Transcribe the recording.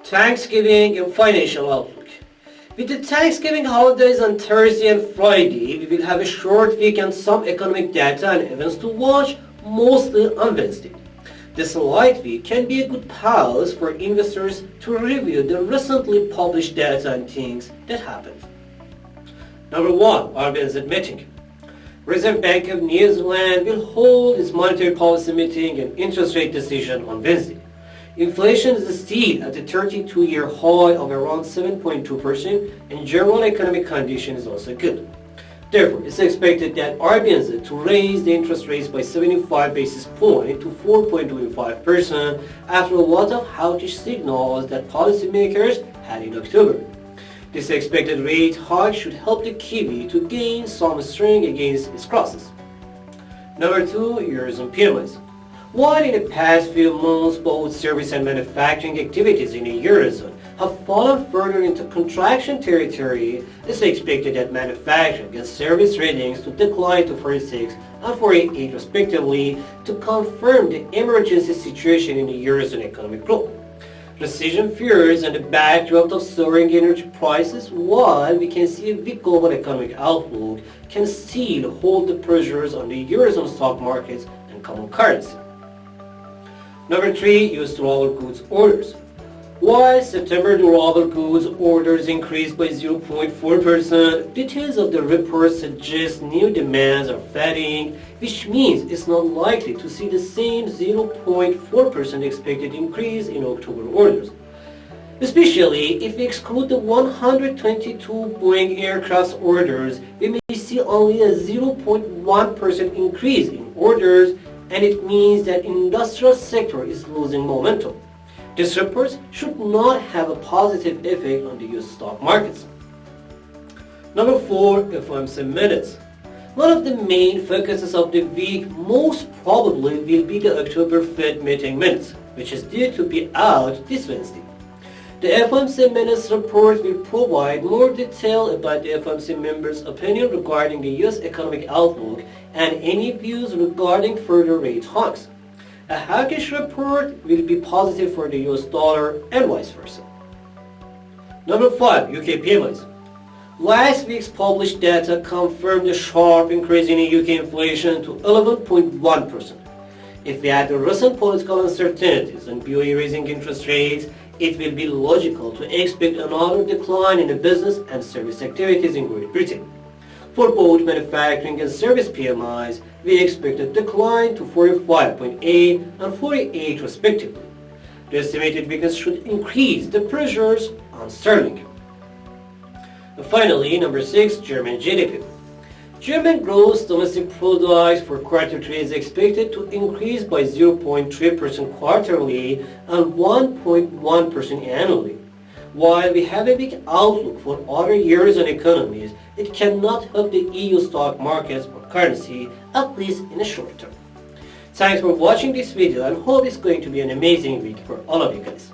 Thanksgiving and financial outlook. With the Thanksgiving holidays on Thursday and Friday, we will have a short week and some economic data and events to watch, mostly on Wednesday. This light week can be a good pause for investors to review the recently published data and things that happened. Number 1, RBNZ meeting. Reserve Bank of New Zealand will hold its monetary policy meeting and interest rate decision on Wednesday. Inflation is still at a 32-year high of around 7.2%, and general economic condition is also good. Therefore, it's expected that RBNZ to raise the interest rates by 75 basis points to 4.25% after a lot of hawkish signals that policymakers had in October. This expected rate hike should help the kiwi to gain some strength against its crosses. Number 2, Eurozone PMIs. While in the past few months both service and manufacturing activities in the Eurozone have fallen further into contraction territory, it's expected that manufacturing and service ratings to decline to 46 and 48 respectively to confirm the emergency situation in the Eurozone economic growth. Recession fears and the backdrop of soaring energy prices, while we can see a weak global economic outlook, can still hold the pressures on the Eurozone stock markets and common currency. Number 3, US durable goods orders. While September durable goods orders increased by 0.4%, details of the report suggest new demands are fading, which means it's not likely to see the same 0.4% expected increase in October orders. Especially if we exclude the 122 Boeing aircraft orders, we may see only a 0.1% increase in orders, and it means that industrial sector is losing momentum. This report should not have a positive effect on the US stock markets. Number 4, FOMC minutes. One of the main focuses of the week most probably will be the October Fed meeting minutes, which is due to be out this Wednesday. The FOMC minutes report will provide more detail about the FOMC members' opinion regarding the US economic outlook and any views regarding further rate hikes. A hawkish report will be positive for the US dollar and vice versa. Number 5, UK PMIs. Last week's published data confirmed a sharp increase in UK inflation to 11.1%. If we add the recent political uncertainties and BOE raising interest rates, it will be logical to expect another decline in the business and service activities in Great Britain. For both manufacturing and service PMIs, we expect a decline to 45.8 and 48 respectively. The estimated weakness should increase the pressures on sterling. And finally, number 6, German GDP. German gross domestic product for Q3 is expected to increase by 0.3% quarterly and 1.1% annually. While we have a big outlook for other Eurozone economies, it cannot help the EU stock markets or currency, at least in the short term. Thanks for watching this video and hope it's going to be an amazing week for all of you guys.